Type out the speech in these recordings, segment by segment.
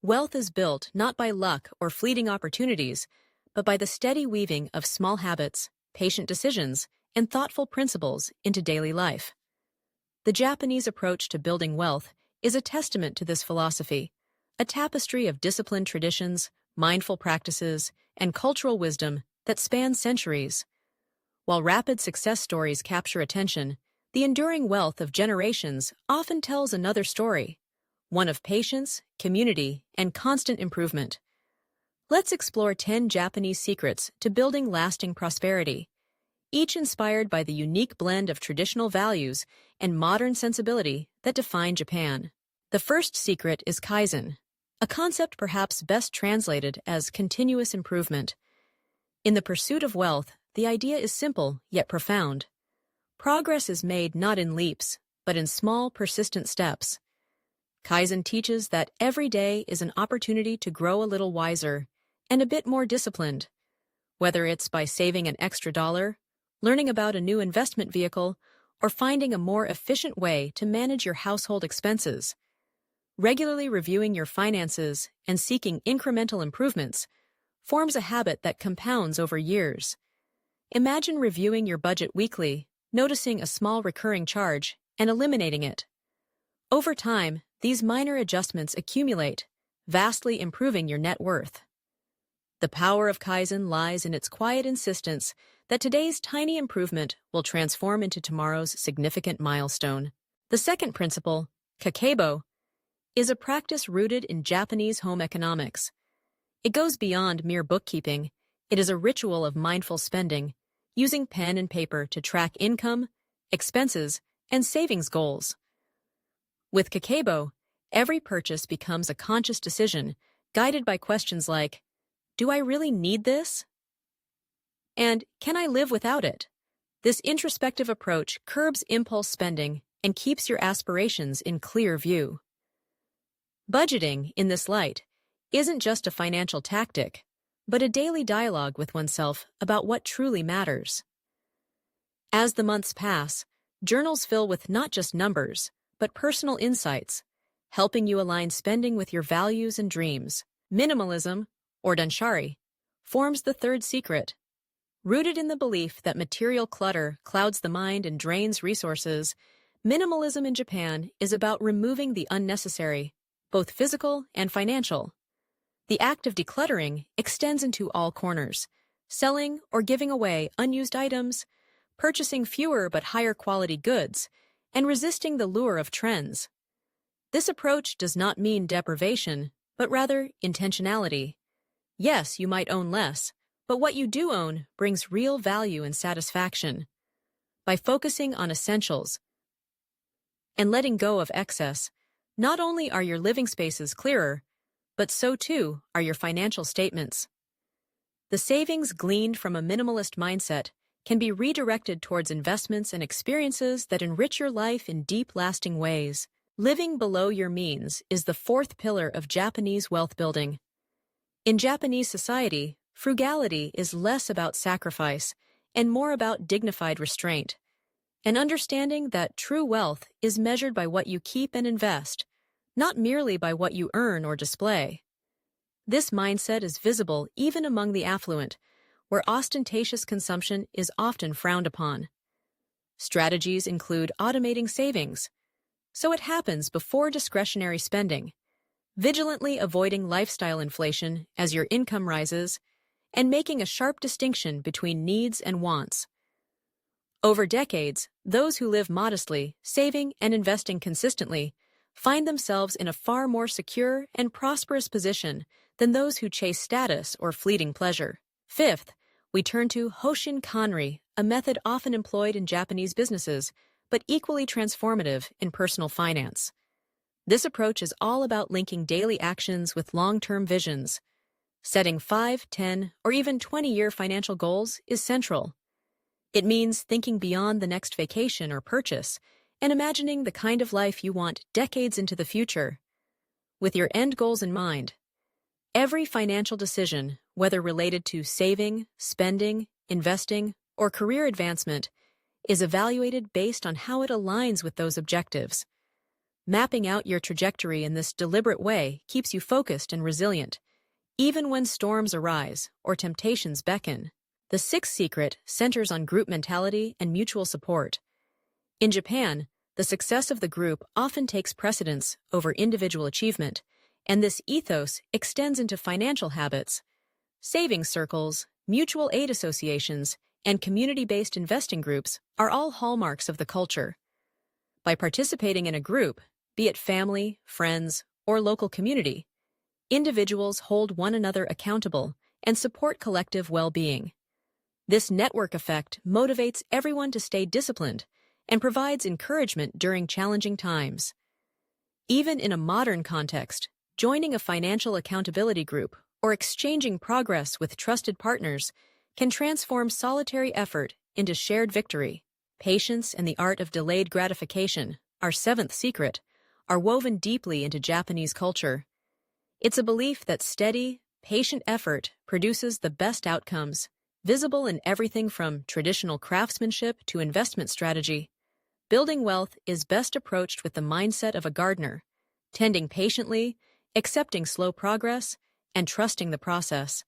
Wealth is built not by luck or fleeting opportunities, but by the steady weaving of small habits, patient decisions, and thoughtful principles into daily life. The Japanese approach to building wealth is a testament to this philosophy, a tapestry of disciplined traditions, mindful practices, and cultural wisdom that spans centuries. While rapid success stories capture attention, the enduring wealth of generations often tells another story, one of patience, community, and constant improvement. Let's explore 10 Japanese secrets to building lasting prosperity, each inspired by the unique blend of traditional values and modern sensibility that define Japan. The first secret is Kaizen, a concept perhaps best translated as continuous improvement. In the pursuit of wealth, the idea is simple yet profound. Progress is made not in leaps, but in small, persistent steps. Kaizen teaches that every day is an opportunity to grow a little wiser and a bit more disciplined. Whether it's by saving an extra dollar, learning about a new investment vehicle, or finding a more efficient way to manage your household expenses. Regularly reviewing your finances and seeking incremental improvements forms a habit that compounds over years. Imagine reviewing your budget weekly, noticing a small recurring charge, and eliminating it. Over time, these minor adjustments accumulate, vastly improving your net worth. The power of Kaizen lies in its quiet insistence that today's tiny improvement will transform into tomorrow's significant milestone. The second principle, Kakeibo, is a practice rooted in Japanese home economics. It goes beyond mere bookkeeping. It is a ritual of mindful spending, using pen and paper to track income, expenses, and savings goals. With Kakeibo, every purchase becomes a conscious decision, guided by questions like, do I really need this? And can I live without it? This introspective approach curbs impulse spending and keeps your aspirations in clear view. Budgeting, in this light, isn't just a financial tactic, but a daily dialogue with oneself about what truly matters. As the months pass, journals fill with not just numbers, but personal insights, helping you align spending with your values and dreams. Minimalism, or Danshari, forms the third secret. Rooted in the belief that material clutter clouds the mind and drains resources, minimalism in Japan is about removing the unnecessary, both physical and financial. The act of decluttering extends into all corners, selling or giving away unused items, purchasing fewer but higher quality goods, and resisting the lure of trends. This approach does not mean deprivation, but rather intentionality. Yes, you might own less, but what you do own brings real value and satisfaction. By focusing on essentials and letting go of excess, not only are your living spaces clearer, but so too are your financial statements. The savings gleaned from a minimalist mindset can be redirected towards investments and experiences that enrich your life in deep, lasting ways. Living below your means is the fourth pillar of Japanese wealth building. In Japanese society, frugality is less about sacrifice and more about dignified restraint, an understanding that true wealth is measured by what you keep and invest, not merely by what you earn or display. This mindset is visible even among the affluent, where ostentatious consumption is often frowned upon. Strategies include automating savings, so it happens before discretionary spending, vigilantly avoiding lifestyle inflation as your income rises, and making a sharp distinction between needs and wants. Over decades, those who live modestly, saving and investing consistently, find themselves in a far more secure and prosperous position than those who chase status or fleeting pleasure. Fifth, we turn to Hoshin Kanri, a method often employed in Japanese businesses, but equally transformative in personal finance. This approach is all about linking daily actions with long-term visions. Setting 5, 10, or even 20-year financial goals is central. It means thinking beyond the next vacation or purchase and imagining the kind of life you want decades into the future. With your end goals in mind, every financial decision, whether related to saving, spending, investing, or career advancement, is evaluated based on how it aligns with those objectives. Mapping out your trajectory in this deliberate way keeps you focused and resilient, even when storms arise or temptations beckon. The sixth secret centers on group mentality and mutual support. In Japan, the success of the group often takes precedence over individual achievement, and this ethos extends into financial habits. Savings circles, mutual aid associations, and community-based investing groups are all hallmarks of the culture. By participating in a group, be it family, friends, or local community, individuals hold one another accountable and support collective well-being. This network effect motivates everyone to stay disciplined and provides encouragement during challenging times. Even in a modern context, joining a financial accountability group or exchanging progress with trusted partners can transform solitary effort into shared victory. Patience and the art of delayed gratification, our seventh secret, are woven deeply into Japanese culture. It's a belief that steady, patient effort produces the best outcomes, visible in everything from traditional craftsmanship to investment strategy. Building wealth is best approached with the mindset of a gardener, tending patiently, accepting slow progress, and trusting the process.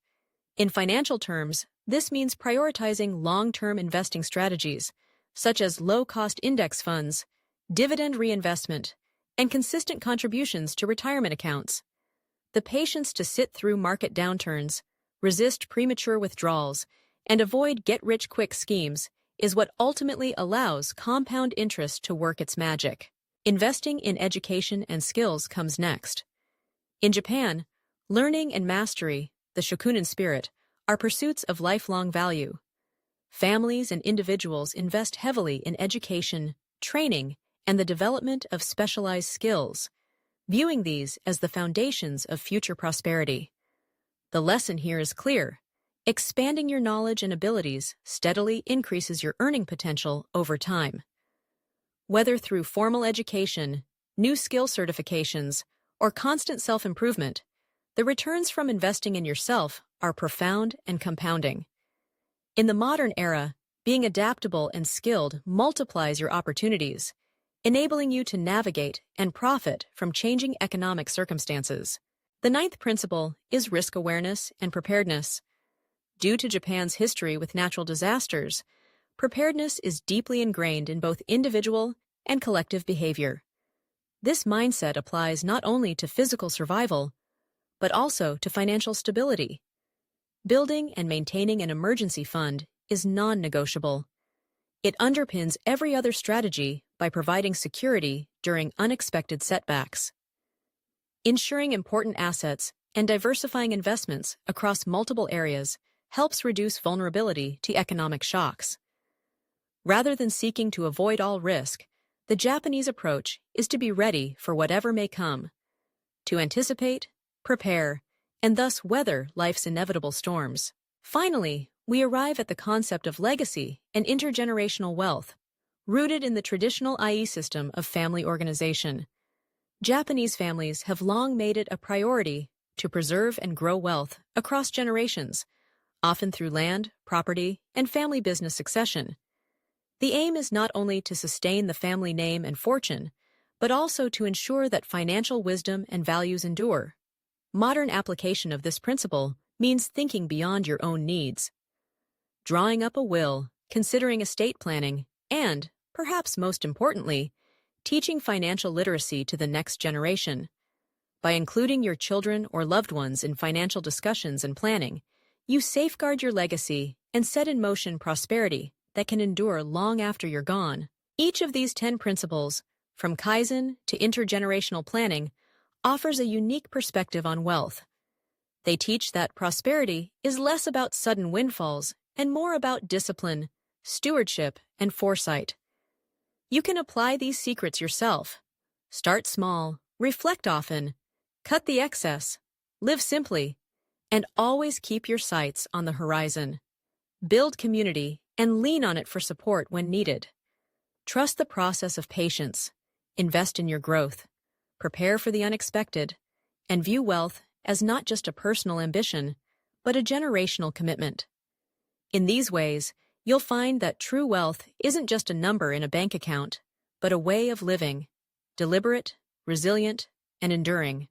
In financial terms, this means prioritizing long-term investing strategies, such as low-cost index funds, dividend reinvestment, and consistent contributions to retirement accounts. The patience to sit through market downturns, resist premature withdrawals, and avoid get-rich-quick schemes is what ultimately allows compound interest to work its magic. Investing in education and skills comes next. In Japan, learning and mastery, the shokunin spirit, are pursuits of lifelong value. Families and individuals invest heavily in education, training, and the development of specialized skills, viewing these as the foundations of future prosperity. The lesson here is clear. Expanding your knowledge and abilities steadily increases your earning potential over time. Whether through formal education, new skill certifications, or constant self-improvement, the returns from investing in yourself are profound and compounding. In the modern era, being adaptable and skilled multiplies your opportunities, enabling you to navigate and profit from changing economic circumstances. The ninth principle is risk awareness and preparedness. Due to Japan's history with natural disasters, preparedness is deeply ingrained in both individual and collective behavior. This mindset applies not only to physical survival, but also to financial stability. Building and maintaining an emergency fund is non-negotiable. It underpins every other strategy by providing security during unexpected setbacks. Ensuring important assets and diversifying investments across multiple areas helps reduce vulnerability to economic shocks. Rather than seeking to avoid all risk, the Japanese approach is to be ready for whatever may come, to anticipate, prepare, and thus weather life's inevitable storms. Finally, we arrive at the concept of legacy and intergenerational wealth, rooted in the traditional IE system of family organization. Japanese families have long made it a priority to preserve and grow wealth across generations, often through land, property, and family business succession. The aim is not only to sustain the family name and fortune, but also to ensure that financial wisdom and values endure. Modern application of this principle means thinking beyond your own needs. Drawing up a will, considering estate planning, and, perhaps most importantly, teaching financial literacy to the next generation. By including your children or loved ones in financial discussions and planning, you safeguard your legacy and set in motion prosperity that can endure long after you're gone. Each of these 10 principles, from Kaizen to intergenerational planning, offers a unique perspective on wealth. They teach that prosperity is less about sudden windfalls and more about discipline, stewardship, and foresight. You can apply these secrets yourself. Start small, reflect often, cut the excess, live simply, and always keep your sights on the horizon. Build community and lean on it for support when needed. Trust the process of patience, invest in your growth, prepare for the unexpected, and view wealth as not just a personal ambition, but a generational commitment. In these ways, you'll find that true wealth isn't just a number in a bank account, but a way of living, deliberate, resilient, and enduring.